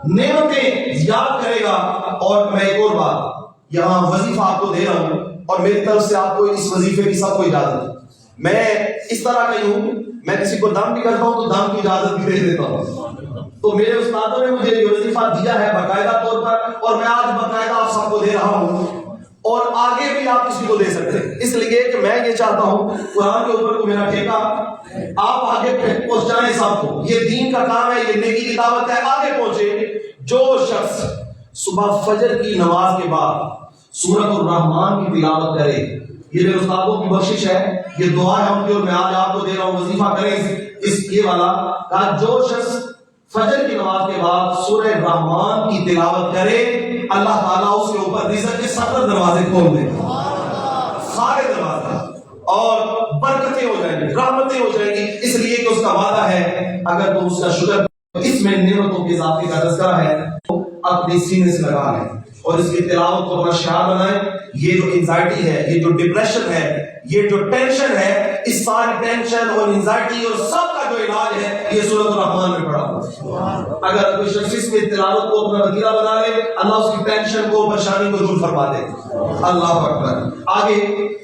نعمتیں یاد کرے گا. اور میں ایک اور بات یہاں وظیفہ آپ کو دے رہا ہوں، اور میری طرف سے آپ کو اس وظیفے کی سب کو اجازت ہے. میں اس طرح کا ہوں، میں کسی کو دم بھی کرتا ہوں تو دم کی اجازت بھی دے دیتا ہوں. تو میرے استادوں نے مجھے یہ وظیفہ دیا ہے باقاعدہ طور پر، اور میں آج باقاعدہ آپ سب کو دے رہا ہوں، اور آگے بھی آپ کسی کو دے سکتے ہیں. اس لیے کہ میں یہ چاہتا ہوں قرآن کے اوپر کو میرا ٹھیکہ آپ آگے پہنچائیں سب کو. یہ دین کا کام ہے، یہ نیکی کی دعوت ہے، آگے پہنچے. جو شخص صبح فجر کی نماز کے بعد سورۃ الرحمن کی تلاوت کرے، یہ میرے استادوں کی بخشش ہے، یہ دعا ہے ان کی، اور میں آج آپ کو دے رہا ہوں. وظیفہ کریں اس یہ والا کہا، جو شخص فجر کی نماز کے بعد سورہ الرحمن کی تلاوت کرے، اللہ تعالیٰ اس کے اوپر رزق کے 70 دروازے کھول دے گا، سارے دروازے، اور برکتیں ہو جائیں گی، رحمتیں ہو جائیں گی. اس لیے کہ اس کا وعدہ ہے اگر تم اس کا شکر، اس میں نعمتوں کے اضافے کا تذکرہ ہے، تو اپنے سینے سے لگا لیں اور اس کی تلاوت کو اپنا شعار بنائیں. یہ جو انزائٹی ہے، یہ جو ڈپریشن ہے، یہ جو ٹینشن ہے، اس ساری ٹینشن اور انزائٹی اور سب کا جو علاج ہے یہ سورۃ الرحمن میں پڑا ہوا ہے. اگر کوئی شخص اس میں تلاوت کو اپنا وسیلہ بنا لے، اللہ اس کی ٹینشن کو، پریشانی کو دور فرما دے. اللہ اکبر. آگے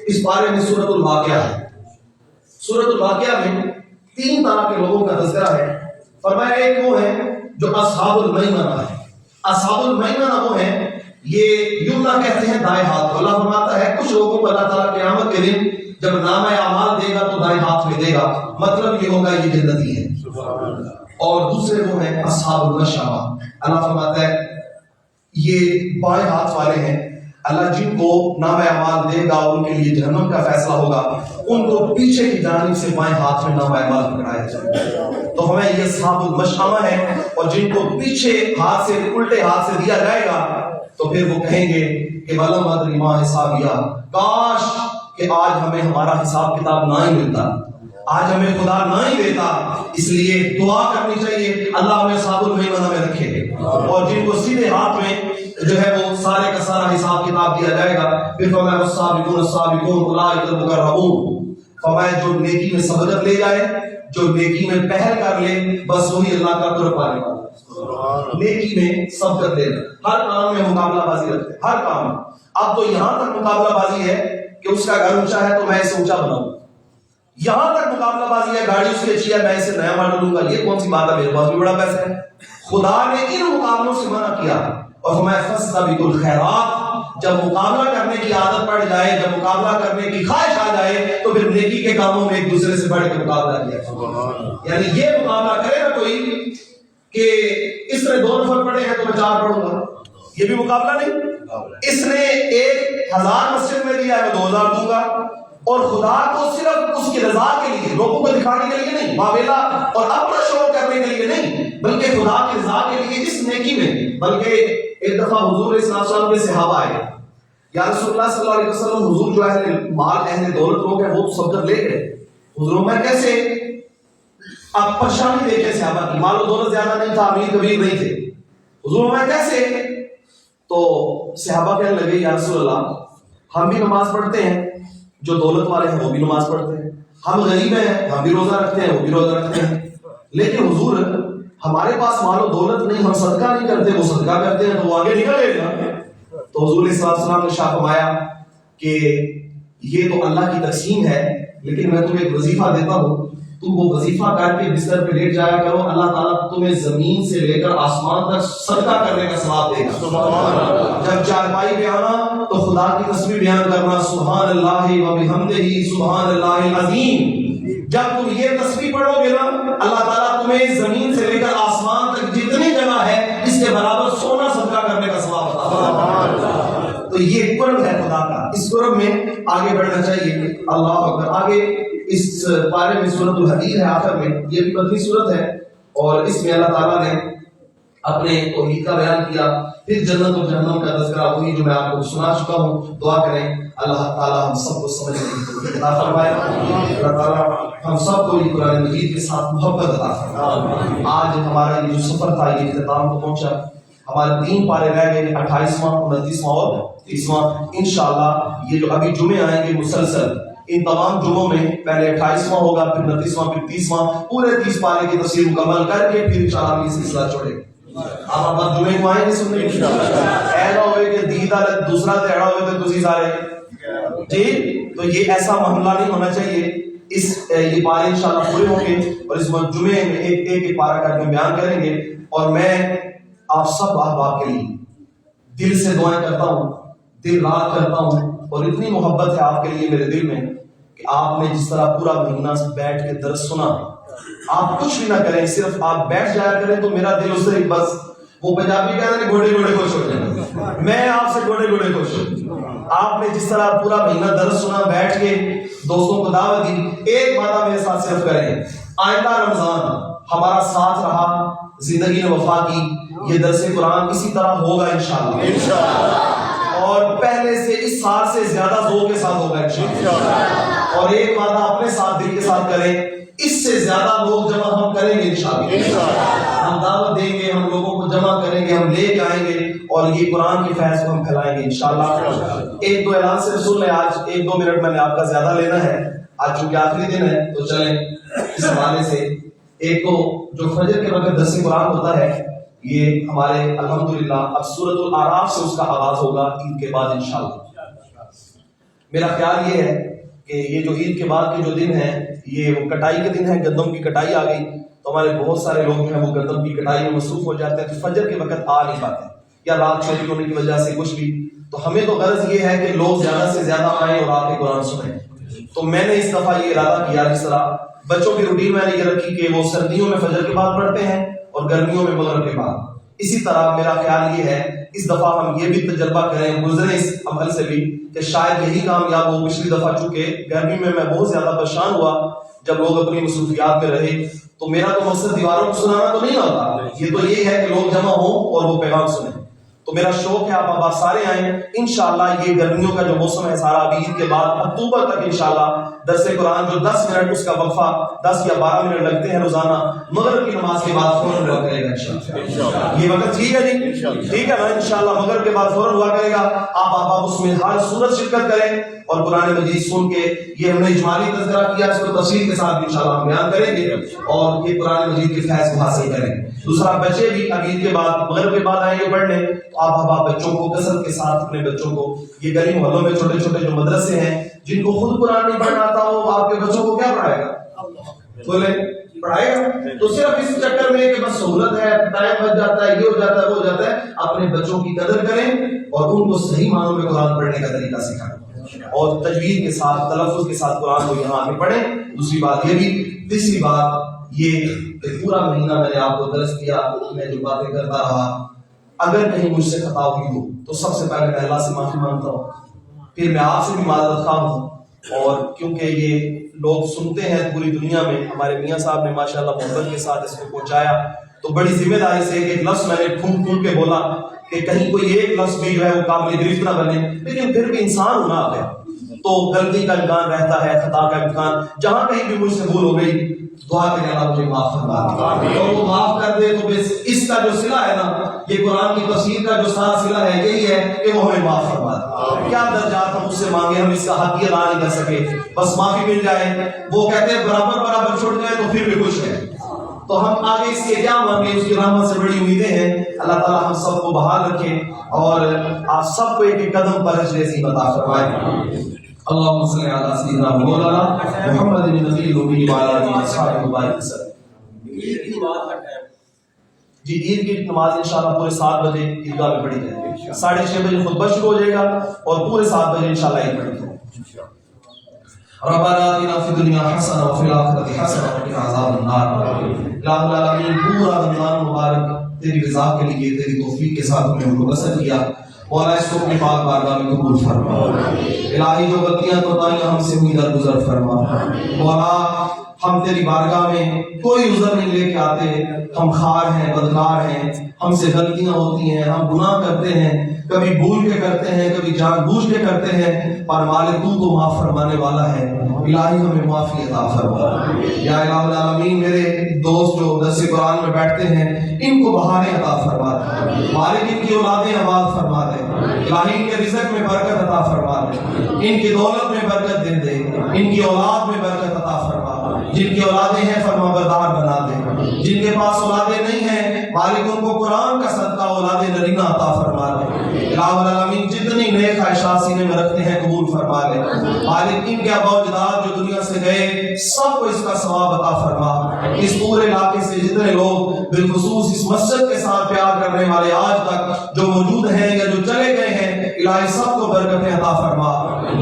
اس بارے میں سورۃ الواقعہ ہے. سورۃ الواقعہ میں 3 طرح کے لوگوں کا تذکرہ ہے. فرمایا ایک وہ ہے جو اصحاب المیمنہ ہے. اصحاب المیمنہ وہ ہیں، یہ یمنا کہتے ہیں دائیں ہاتھ کو. اللہ فرماتا ہے کچھ لوگوں کو اللہ تعالیٰ قیامت کے دن جب نامہ اعمال دے گا تو دائیں ہاتھ میں دے گا، مطلب یہ ہوگا یہ جنتی ہے. اور دوسرے وہ ہیں اصحاب المشأمہ. اللہ فرماتا ہے یہ بائیں ہاتھ والے ہیں، اللہ جن کو نامہ اعمال دے گا ان کے لیے جہنم کا فیصلہ ہوگا، ان کو پیچھے کی جانب سے بائیں ہاتھ میں نامہ اعمال پکڑایا جائے گا. تو ہمیں یہ اصحاب المشأمہ ہے، اور جن کو پیچھے ہاتھ سے، الٹے ہاتھ سے دیا جائے گا تو پھر وہ کہیں گے کہ وَلَمْ أَدْرِ مَا حِسَابِيَهْ، کاش کہ آج ہمیں ہمارا حساب کتاب نہ ہی ملتا، آج ہمیں خدا نہ ہی دیتا. اس لیے دعا کرنی چاہیے اللہ ہمیں اصحاب المیمنہ میں رکھے، اور جن کو سیدھے ہاتھ میں جو ہے وہ سارے کا سارا حساب کتاب دیا جائے گا. پھر فرمایا والسابقون السابقون اولئک المقربون. فرمایا جو نیکی میں سبقت لے جائے، جو نیکی میں پہل کر لے، بس وہی اللہ کا قرب پانے والا. نیکی میں سبقت لینا، ہر کام میں مقابلہ بازی رکھتے ہیں، ہر کام میں. اب تو یہاں تک مقابلہ بازی ہے کہ اس کا گھر اونچا ہے تو میں اسے اونچا بناؤں، یہاں تک مقابلہ بازی ہے، گاڑی اس کی اچھی ہے میں اسے نیا ماڈل لوں گا. یہ کون سی بات ہے، میرے پاس بھی بڑا پیسہ ہے. خدا نے ان مقابلوں سے منع کیا اور فرمایا فاستبقوا الخیرات. جب مقابلہ کرنے کی عادت پڑ جائے، جب مقابلہ کرنے کی خواہش آ جائے تو پھر نیکی کے کاموں میں ایک دوسرے سے بڑھ کے مقابلہ کیا. یعنی یہ مقابلہ کرے نا کوئی کہ اس نے 2 نفر پڑھے ہیں تو میں 4 پڑھوں گا، یہ بھی مقابلہ نہیں. اس نے 1000 مسجد میں دیا ہے میں 2000 دوں گا. اور خدا کو صرف اس کی رضا کے لیے، لوگوں کو دکھانے کے لیے نہیں، ماویلا اور اپنا شو کرنے کے لیے نہیں، بلکہ خدا کی رضا کے لیے اس نیکی میں. بلکہ ایک دفعہ حضور صلی اللہ علیہ وسلم کے صحابہ آئے، یا رسول اللہ صلی اللہ علیہ وسلم، حضور جو اہل مال اہل دولت لوگ ہیں وہ سب کر لے گئے. حضور میں کیسے؟ اب پریشانی دیکھے صحابہ کی، مال و دولت زیادہ نہیں تھا، امیر کبیر نہیں تھے. حضور میں کیسے؟ تو صحابہ کہنے لگے یا رسول اللہ ہم بھی نماز پڑھتے ہیں، جو دولت والے ہیں وہ بھی نماز پڑھتے ہیں، ہم غریب ہیں ہم بھی روزہ رکھتے ہیں وہ بھی روزہ رکھتے ہیں، لیکن حضور ہمارے پاس مال و دولت نہیں، ہم صدقہ نہیں کرتے، وہ صدقہ کرتے ہیں تو وہ آگے نکلے گا. تو حضور صلی اللہ علیہ وسلم نے شاہ فرمایا کہ یہ تو اللہ کی تقسیم ہے، لیکن میں تمہیں ایک وظیفہ دیتا ہوں، تم وہ وظیفہ کر کے بستر پہ لیٹ جایا کرو، اللہ تعالیٰ تمہیں زمین سے لے کر آسمان تک صدقہ کرنے کا ثواب دے گا۔ جب چارپائی پہ آنا تو خدا کی تسبیح بیان کرنا، سبحان اللہ و بحمدہ سبحان اللہ العظیم۔ جب تم یہ تسبیح پڑھو گے نا، اللہ تعالیٰ تمہیں زمین سے لے کر آسمان تک جتنی جگہ ہے اس کے برابر سونا صدقہ کرنے کا ثواب عطا۔ تو یہ قرب ہے خدا کا، اس قرب میں آگے بڑھنا چاہیے۔ اللہ اکبر۔ آگے اس پارے میں سورۃ الحدید ہے، آخر میں یہ بھی مدنی سورت ہے، اور اس میں اللہ تعالیٰ نے اپنے توحید کا بیان کیا، پھر جنت اور جہنم کا تذکرہ، وہی جو میں آپ کو سنا چکا ہوں۔ دعا کریں اللہ تعالیٰ ہم سب کو سمجھنے کی توفیق عطا فرمائے، اللہ تعالیٰ ہم سب کو یہ قرآن مجید کے ساتھ محبت عطا فرمائے۔ آج ہمارا یہ جو سفر تھا یہ اختتام کو پہنچا، ہمارے 3 پارے رہ گئے، 28واں، 29واں اور 30واں۔ انشاءاللہ یہ جو ابھی جمعے آئیں گے مسلسل، ان تمام جمعوں میں پہلے 28واں ہوگا، پھر 29واں، پھر 30واں، پورے 30 پارے کی تفسیر مکمل کر کے پھر انشاءاللہ ہم یہ سلسلہ چھوڑیں گے۔ آپ ہمارے جمعے کو آئیں گے سننے کے لیے، ایسا ہوئے کہ دیدہ دوسرا تیڑا ہوئے تو کسی سارے ٹھیک۔ تو یہ ایسا معاملہ نہیں ہونا چاہیے۔ یہ پارے انشاءاللہ پورے ہوں گے، اور اس جمعے میں ایک پارہ کر کے بیان کریں گے، اور میں آپ سب احباب کے لیے دل سے دعائیں کرتا ہوں، دل رات کرتا ہوں، اور اتنی محبت ہے آپ کے لیے میرے دل میں کہ آپ نے جس طرح پورا مہینہ بیٹھ کے درس سنا، آپ کچھ بھی نہ کریں، صرف آپ بیٹھ جایا کریں تو میرا دل اس سے بس، وہ پنجابی کہتے ہیں گھوڑے گھوڑے خوش ہو جائیں، میں آپ سے گھوڑے گھوڑے خوش ہوں۔ آپ نے جس طرح پورا مہینہ درس سنا، بیٹھ کے دوستوں کو دعوت دی، ایک وعدہ میرے ساتھ صرف کریں، آئندہ رمضان ہمارا ساتھ رہا، زندگی نے وفا کی، یہ درس قرآن اسی طرح ہوگا انشاءاللہ، اور پہلے سے اس سال سے زیادہ زور کے ساتھ ہوگا انشاءاللہ۔ اور ایک وعدہ اپنے ساتھ دل کے ساتھ کریں، اس سے زیادہ لوگ جمع ہم کریں گے انشاءاللہ۔ ہم دعوت دیں گے، ہم لوگوں کو جمع کریں گے، ہم لے کے آئیں گے، اور یہ قرآن کی فیض کو ہم پھیلائیں گے انشاءاللہ۔ ایک دو اعلان سے سن لیں، آج 1-2 منٹ میں نے آپ کا زیادہ لینا ہے، آج چونکہ آخری دن ہے تو چلیں اس حوالے سے۔ ایک تو جو فجر کے وقت درس قرآن ہوتا ہے، یہ ہمارے الحمدللہ اب سورۃ الاعراف سے اس کا آغاز ہوگا عید کے بعد انشاءاللہ۔ میرا خیال یہ ہے کہ یہ جو عید کے بعد کے جو دن ہیں، یہ وہ کٹائی کے دن ہے، گندم کی کٹائی آ گئی، تو ہمارے بہت سارے لوگ جو ہیں وہ گندم کی کٹائی میں مصروف ہو جاتے ہیں، تو فجر کے وقت آ نہیں پاتے، یا رات چوری ہونے کی وجہ سے کچھ بھی۔ تو ہمیں تو غرض یہ ہے کہ لوگ زیادہ سے زیادہ آئیں اور آپ کے قرآن سنیں۔ تو میں نے اس دفعہ یہ ارادہ کیا، جس طرح بچوں کی روٹین میں نے یہ رکھی کہ وہ سردیوں میں فجر کے بعد پڑھتے ہیں اور گرمیوں میں مغرب کے بعد، اسی طرح میرا خیال یہ ہے اس دفعہ ہم یہ بھی تجربہ کریں، گزرے اس عمل سے بھی، کہ شاید یہی کامیاب ہو۔ پچھلی دفعہ چونکہ گرمی میں بہت زیادہ پریشان ہوا جب لوگ اپنی مصروفیات میں رہے، تو میرا تو مقصد دیواروں کو سنانا تو نہیں ہوتا، یہ تو یہ ہے کہ لوگ جمع ہوں اور وہ پیغام سنیں۔ تو میرا شوق ہے آپ سارے آئیں انشاءاللہ۔ یہ گرمیوں کا جو موسم ہے سارا، ابھی عید کے بعد اکتوبر تک انشاءاللہ درس قرآن جو 10 منٹ اس کا وقفہ 10 یا 12 منٹ لگتے ہیں روزانہ، مغرب کی نماز کے بعد فوراً ہوا کرے گا انشاءاللہ۔ یہ وقت ٹھیک ہے جی، ٹھیک ہے نا؟ انشاءاللہ مغرب کے بعد فوراً ہوا کرے گا۔ آپ اس میں ہر صورت شرکت کریں اور قرآن مجید سن کے، یہ ہم نے اجمالی تذکرہ کیا، اس کو تفصیل کے ساتھ انشاءاللہ ہم بیان کریں گے، اور یہ قرآن مجید کے فیض کو حاصل کریں۔ دوسرا، بچے بھی اب عید کے بعد مغرب کے بعد آئیں گے پڑھنے، تو آپ بچوں کو کثرت کے ساتھ، اپنے بچوں کو، یہ گلی محلوں میں چھوٹے چھوٹے جو مدرسے ہیں جن کو خود قرآن نہیں پڑھنا آتا، وہ آپ کے بچوں کو کیا پڑھائے گا؟ بولے پڑھائے گا؟ تو صرف اس چکر میں کہ بس سہولت ہے، ٹائم بچ جاتا ہے، یہ ہو جاتا ہے، وہ ہو جاتا ہے، اپنے بچوں کی قدر کریں اور ان کو صحیح معنوں میں قرآن پڑھنے کا طریقہ سکھائیں، اور تجوید کے ساتھ، تلفظ کے ساتھ قرآن کو یہاں آگے پڑھیں۔ دوسری بات یہ بھی، تیسری بات یہ کہ پورا مہینہ میں نے آپ کو درس دیا، میں جو باتیں کرتا رہا، اگر کہیں مجھ سے خطا ہوئی ہو تو سب سے پہلے میں اللہ سے معافی مانگتا ہوں، پھر میں آپ سے بھی معذرت خواہ ہوں، اور کیونکہ یہ لوگ سنتے ہیں پوری دنیا میں، ہمارے میاں صاحب نے ماشاءاللہ محبت کے ساتھ اس کو پہنچایا، تو بڑی ذمہ داری سے ایک لفظ میں نے پھونک پھونک کے بولا کہ کہیں کوئی ایک لفظ بھی جو ہے وہ قابل گرفت نہ بنے، لیکن پھر بھی انسان ہونا ہے تو غلطی کا امکان رہتا ہے، خطا کا امکان، جہاں کہیں بھی مجھ سے بھول ہو گئی دعا کریں اللہ مجھے معاف فرما دے، اور وہ معاف کر دے تو بس اس کا جو صلہ ہے نا، یہ قرآن کی تفسیر کا جو سارا صلہ ہے یہی ہے کہ وہ ہمیں معاف فرما دے۔ کیا درجات ہم اس سے مانگے، ہم اس کا حق ادا نہیں کر سکے، بس معافی مل جائے۔ وہ کہتے ہیں برابر برابر چھوٹ جائے تو پھر بھی خوش ہے، تو ہم آگے اس کے کیا مانگے، اس کی رحمت سے بڑی امیدیں ہیں۔ اللہ تعالیٰ ہم سب کو بحال رکھے اور آپ سب کو ایک ایک قدم پر اجر عظیم عطا فرمائے۔ اللهم صل على سيدنا مولانا محمد النبي الأمي وعلى آله وصحبه وسلم. جی عید کی نماز انشاءاللہ پورے 7 بجے عیدگاہ میں پڑھی جائے گی. 6:30 بجے خطبہ شروع ہو جائے گا اور پورے 7 بجے انشاءاللہ عید پڑھی جائے گی. ربنا آتنا فی الدنیا حسنہ وفی الآخرۃ حسنہ وقنا عذاب النار. الہ العالمین پورا رمضان مبارک تیری رضا کے لیے تیری توفیق کے ساتھ ہم نے ان کو بسر کیا. مولا اس کو اپنی پاک بارگاہ میں قبول فرما. الہی جو غلطیاں کوتاہیاں ہم سے ہوئی درگزر فرما. مولا ہم تیری بارگاہ میں کوئی عذر نہیں لے کے آتے. ہم خار ہیں، بدکار ہیں، ہم سے غلطیاں ہوتی ہیں، ہم گناہ کرتے ہیں، کبھی بھول کے کرتے ہیں، کبھی جان بوجھ کے کرتے ہیں، پر مالک تو معاف فرمانے والا ہے. الہی ہمیں معافی عطا فرما. یا الہ العالمین میرے دوست جو درس قرآن میں بیٹھتے ہیں ان کو بہاریں عطا فرما دے. مالک ان کی اولادیں آباد فرما دے. الہی ان کے رزق میں برکت عطا فرما دے. ان کی دولت میں برکت دے دے. ان کی اولاد میں برکت عطا فرما. جن کی اولادیں ہیں فرما بردار بنا دے. جن کے پاس اولادیں نہیں ہیں مالک ان کو قرآن کا صدقہ اولاد نرینہ عطا فرما دے. الہ العالمین جتنی نیک خواہشات سینے میں رکھتے ہیں قبول فرما لے. مالک ان کے آباء و اجداد جو دنیا سے گئے سب کو اس کا ثواب عطا فرما. اس پورے علاقے سے جتنے لوگ بالخصوص اس مسجد کے ساتھ پیار کرنے والے آج تک جو موجود ہیں یا جو چلے گئے ہیں الہی سب کو برکتیں عطا فرما.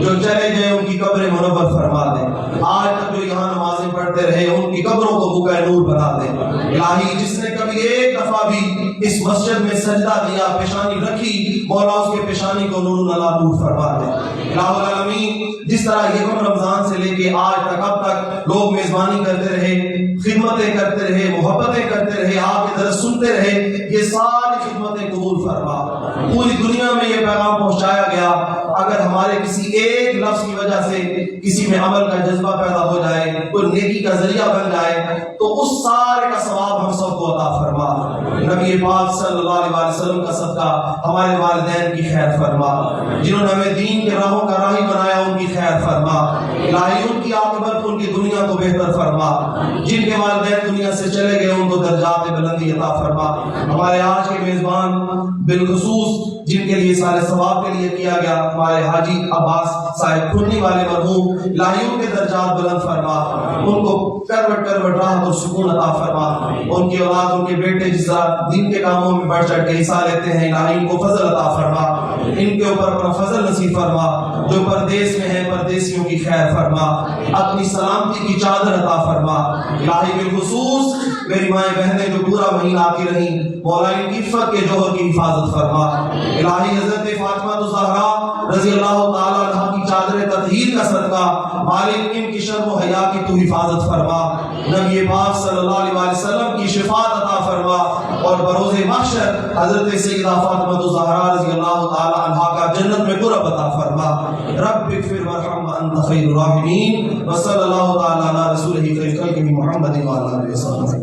جو چلے گئے ان کی قبریں منور فرما دے. آج تک جو یہاں نمازیں پڑھتے رہے ان کی قبروں کو بقع نور بنا دے. الہی جس نے کبھی ایک دفعہ بھی اس مسجد میں سجدہ دیا پیشانی رکھی مولا اس کے پیشانی کو نور اللہ نور فرما دے. الہ العالمین جس طرح یکم رمضان سے لے کے آج تک اب تک لوگ میزبانی کرتے رہے، خدمتیں کرتے رہے، محبتیں کرتے رہے، آپ کے درس سنتے رہے، یہ ساری خدمتیں قبول فرما. پوری دنیا میں یہ پیغام پہنچایا گیا. اگر ہمارے کسی ایک لفظ کی وجہ سے کسی میں عمل کا جذبہ پیدا ہو جائے، کوئی نیکی کا ذریعہ بن جائے تو اس سارے کا ثواب ہم سب کو عطا فرما. نبی پاک صلی اللہ علیہ وسلم کا صدقہ ہمارے والدین کی خیر فرما. جنہوں نے ہمیں دین کے راہوں کا راہی بنایا ان کی خیر فرما. الہی ان کی عاقبت ان کی دنیا کو بہتر فرما. جن کے والدین دنیا سے چلے گئے ان کو درجات بلندی عطا فرما. ہمارے آج کے میزبان بالخصوص جن کے لیے سارے ثواب کے لیے کیا گیا ہمارے حاجی عباس صاحب کھنی والے مرحوم الہی ان کے درجات بلند فرما. ان کو کروٹ کروٹ راحت اور سکون عطا فرما. ان کی اولاد ان کے بیٹے جس طرح دین کے کاموں میں بڑھ چڑھ کے حصہ لیتے ہیں الہی ان کو فضل عطا فرما. ان کے اوپر اپنا فضل نصیب فرما. جو پردیس میں ہیں پردیسیوں کی خیر فرما. اپنی سلامتی کی چادر عطا فرما. الہی بالخصوص میری مائیں بہنیں جو پورا مہینہ آتی رہیں مولا ان کی عفت کے جوہر کی حفاظت فرما. الہی حضرت فاطمہ الزہرا رضی اللہ تعالی عنہ کی چادر تطہیر کا صدقہ مالک ان کی شرم و حیا کی تو حفاظت فرما. نبی پاک صلی اللہ علیہ وسلم کی شفاعت عطا فرما اور بروز محشر حضرت سیدہ فاطمہ الزہرا رضی اللہ تعالی عنہ کا جنت میں قرب عطا فرما. رب اغفر وارحم وانت خیر الراحمین وصلی اللہ تعالی علی رسولہ خیر خلقہ محمد وعلی آلہ وصحبہ.